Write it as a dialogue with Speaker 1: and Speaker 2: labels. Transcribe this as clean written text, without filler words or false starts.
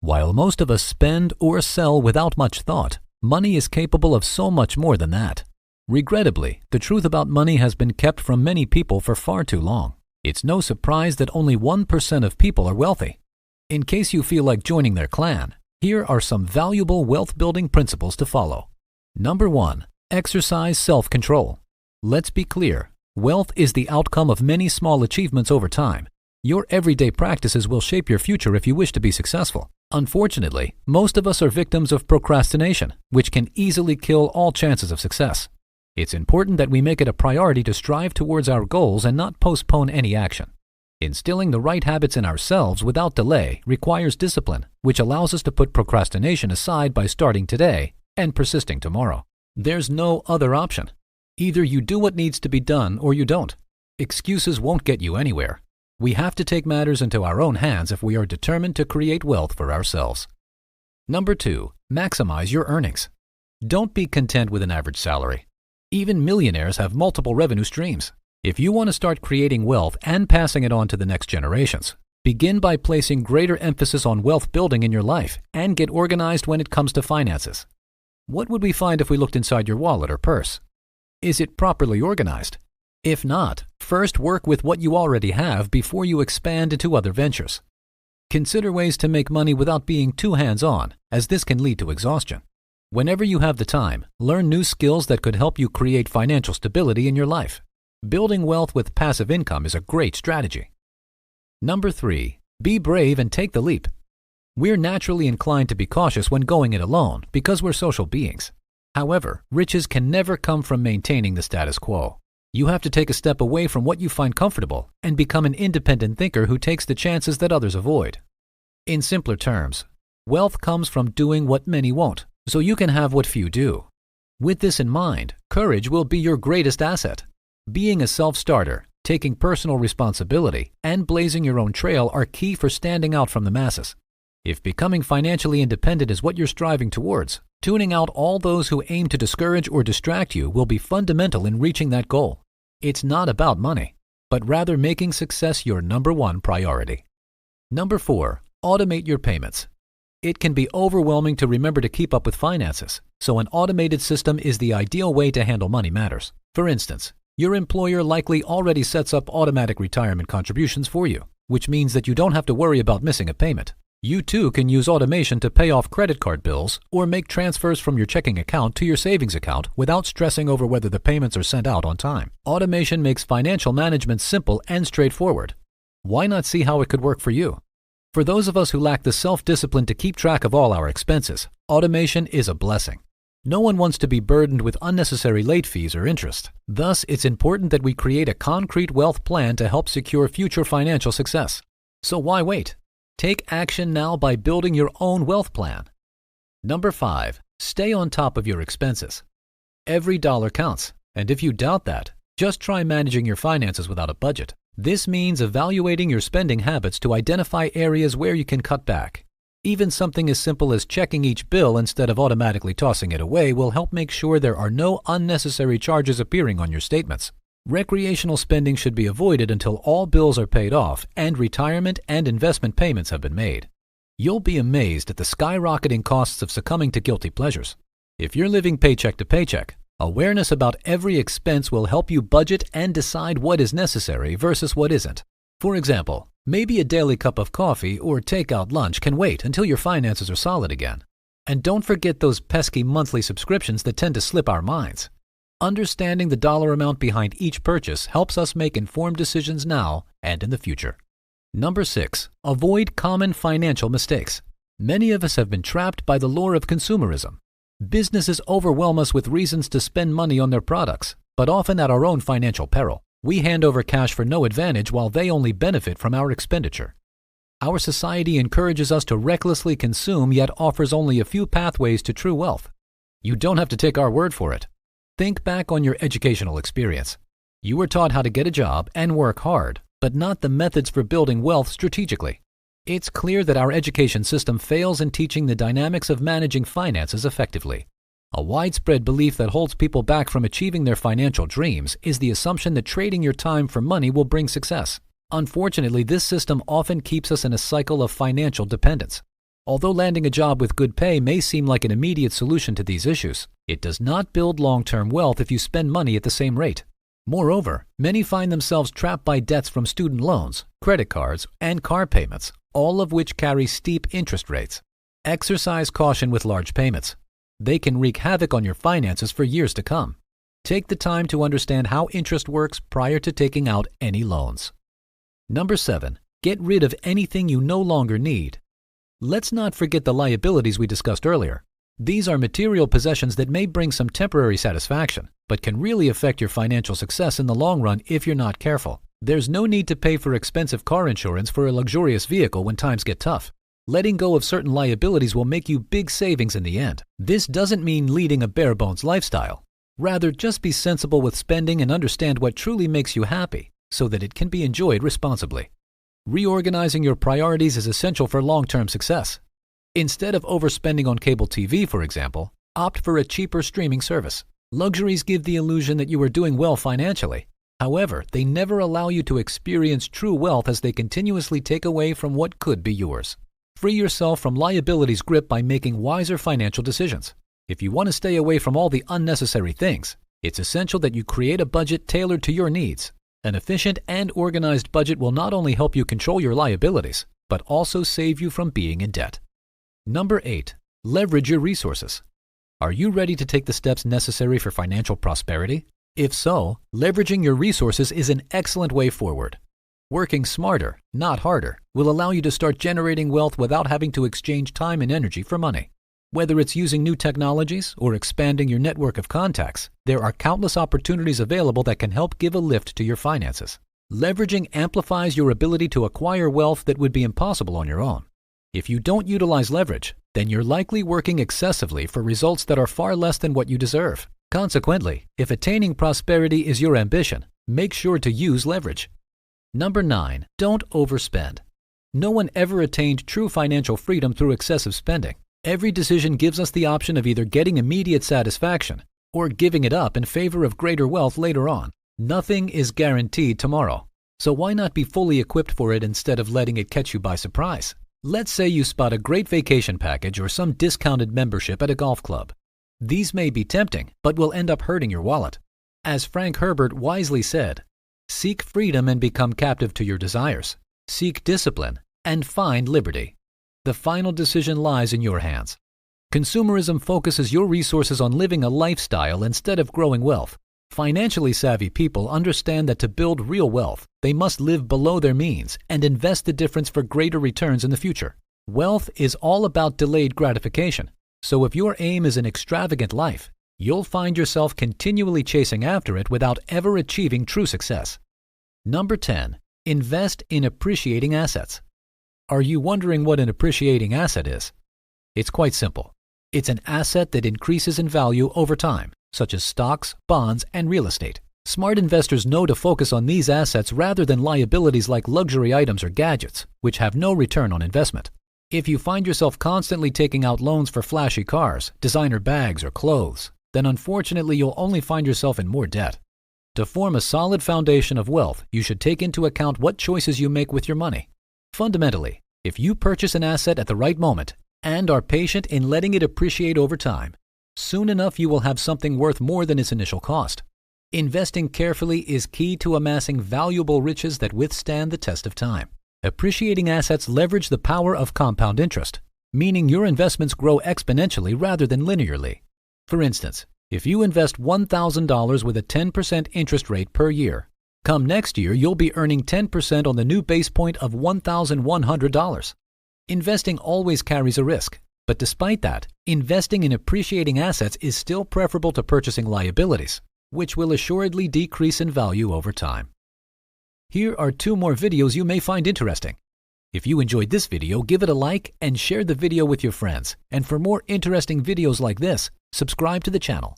Speaker 1: While most of us spend or sell without much thought, money is capable of so much more than that. Regrettably, the truth about money has been kept from many people for far too long. It's no surprise that only 1% of people are wealthy. In case you feel like joining their clan, here are some valuable wealth-building principles to follow. Number 1. Exercise self-control. Let's be clear, wealth is the outcome of many small achievements over time. Your everyday practices will shape your future if you wish to be successful. Unfortunately, most of us are victims of procrastination, which can easily kill all chances of success. It's important that we make it a priority to strive towards our goals and not postpone any action. Instilling the right habits in ourselves without delay requires discipline, which allows us to put procrastination aside by starting today and persisting tomorrow. There's no other option. Either you do what needs to be done or you don't. Excuses won't get you anywhere. We have to take matters into our own hands if we are determined to create wealth for ourselves. Number 2. Maximize your earnings. Don't be content with an average salary. Even millionaires have multiple revenue streams. If you want to start creating wealth and passing it on to the next generations, begin by placing greater emphasis on wealth building in your life and get organized when it comes to finances. What would we find if we looked inside your wallet or purse? Is it properly organized? If not, first work with what you already have before you expand into other ventures. Consider ways to make money without being too hands-on, as this can lead to exhaustion. Whenever you have the time, learn new skills that could help you create financial stability in your life. Building wealth with passive income is a great strategy. Number 3. Be brave and take the leap. We're naturally inclined to be cautious when going it alone because we're social beings. However, riches can never come from maintaining the status quo. You have to take a step away from what you find comfortable and become an independent thinker who takes the chances that others avoid. In simpler terms, wealth comes from doing what many won't, so you can have what few do. With this in mind, courage will be your greatest asset. Being a self-starter, taking personal responsibility, and blazing your own trail are key for standing out from the masses. If becoming financially independent is what you're striving towards, tuning out all those who aim to discourage or distract you will be fundamental in reaching that goal. It's not about money, but rather making success your number 1 priority. Number 4. Automate your payments. It can be overwhelming to remember to keep up with finances, so an automated system is the ideal way to handle money matters. For instance, your employer likely already sets up automatic retirement contributions for you, which means that you don't have to worry about missing a payment. You too can use automation to pay off credit card bills or make transfers from your checking account to your savings account without stressing over whether the payments are sent out on time. Automation makes financial management simple and straightforward. Why not see how it could work for you? For those of us who lack the self-discipline to keep track of all our expenses, automation is a blessing. No one wants to be burdened with unnecessary late fees or interest. Thus, it's important that we create a concrete wealth plan to help secure future financial success. So why wait? Take action now by building your own wealth plan. Number 5. Stay on top of your expenses. Every dollar counts, and if you doubt that, just try managing your finances without a budget. This means evaluating your spending habits to identify areas where you can cut back. Even something as simple as checking each bill instead of automatically tossing it away will help make sure there are no unnecessary charges appearing on your statements. Recreational spending should be avoided until all bills are paid off and retirement and investment payments have been made. You'll be amazed at the skyrocketing costs of succumbing to guilty pleasures. If you're living paycheck to paycheck, awareness about every expense will help you budget and decide what is necessary versus what isn't. For example, maybe a daily cup of coffee or takeout lunch can wait until your finances are solid again. And don't forget those pesky monthly subscriptions that tend to slip our minds. Understanding the dollar amount behind each purchase helps us make informed decisions now and in the future. Number 6. Avoid common financial mistakes. Many of us have been trapped by the lure of consumerism. Businesses overwhelm us with reasons to spend money on their products, but often at our own financial peril. We hand over cash for no advantage while they only benefit from our expenditure. Our society encourages us to recklessly consume yet offers only a few pathways to true wealth. You don't have to take our word for it. Think back on your educational experience. You were taught how to get a job and work hard, but not the methods for building wealth strategically. It's clear that our education system fails in teaching the dynamics of managing finances effectively. A widespread belief that holds people back from achieving their financial dreams is the assumption that trading your time for money will bring success. Unfortunately, this system often keeps us in a cycle of financial dependence. Although landing a job with good pay may seem like an immediate solution to these issues, it does not build long-term wealth if you spend money at the same rate. Moreover, many find themselves trapped by debts from student loans, credit cards, and car payments, all of which carry steep interest rates. Exercise caution with large payments. They can wreak havoc on your finances for years to come. Take the time to understand how interest works prior to taking out any loans. Number 7. Get rid of anything you no longer need. Let's not forget the liabilities we discussed earlier. These are material possessions that may bring some temporary satisfaction, but can really affect your financial success in the long run if you're not careful. There's no need to pay for expensive car insurance for a luxurious vehicle when times get tough. Letting go of certain liabilities will make you big savings in the end. This doesn't mean leading a bare-bones lifestyle. Rather, just be sensible with spending and understand what truly makes you happy so that it can be enjoyed responsibly. Reorganizing your priorities is essential for long-term success. Instead of overspending on cable TV, for example, opt for a cheaper streaming service. Luxuries give the illusion that you are doing well financially. However, they never allow you to experience true wealth as they continuously take away from what could be yours. Free yourself from liabilities' grip by making wiser financial decisions. If you want to stay away from all the unnecessary things, it's essential that you create a budget tailored to your needs. An efficient and organized budget will not only help you control your liabilities, but also save you from being in debt. Number 8. Leverage your resources. Are you ready to take the steps necessary for financial prosperity? If so, leveraging your resources is an excellent way forward. Working smarter, not harder, will allow you to start generating wealth without having to exchange time and energy for money. Whether it's using new technologies or expanding your network of contacts, there are countless opportunities available that can help give a lift to your finances. Leveraging amplifies your ability to acquire wealth that would be impossible on your own. If you don't utilize leverage, then you're likely working excessively for results that are far less than what you deserve. Consequently, if attaining prosperity is your ambition, make sure to use leverage. Number 9. Don't overspend. No one ever attained true financial freedom through excessive spending. Every decision gives us the option of either getting immediate satisfaction or giving it up in favor of greater wealth later on. Nothing is guaranteed tomorrow, so why not be fully equipped for it instead of letting it catch you by surprise? Let's say you spot a great vacation package or some discounted membership at a golf club. These may be tempting, but will end up hurting your wallet. As Frank Herbert wisely said, seek freedom and become captive to your desires. Seek discipline and find liberty. The final decision lies in your hands. Consumerism focuses your resources on living a lifestyle instead of growing wealth. Financially savvy people understand that to build real wealth, they must live below their means and invest the difference for greater returns in the future. Wealth is all about delayed gratification. So if your aim is an extravagant life, you'll find yourself continually chasing after it without ever achieving true success. Number 10. Invest in appreciating assets. Are you wondering what an appreciating asset is? It's quite simple. It's an asset that increases in value over time, such as stocks, bonds, and real estate. Smart investors know to focus on these assets rather than liabilities like luxury items or gadgets, which have no return on investment. If you find yourself constantly taking out loans for flashy cars, designer bags, or clothes, then unfortunately you'll only find yourself in more debt. To form a solid foundation of wealth, you should take into account what choices you make with your money. Fundamentally, if you purchase an asset at the right moment and are patient in letting it appreciate over time, soon enough you will have something worth more than its initial cost. Investing carefully is key to amassing valuable riches that withstand the test of time. Appreciating assets leverage the power of compound interest, meaning your investments grow exponentially rather than linearly. For instance, if you invest $1,000 with a 10% interest rate per year, come next year, you'll be earning 10% on the new base point of $1,100. Investing always carries a risk, but despite that, investing in appreciating assets is still preferable to purchasing liabilities, which will assuredly decrease in value over time. Here are 2 more videos you may find interesting. If you enjoyed this video, give it a like and share the video with your friends. And for more interesting videos like this, subscribe to the channel.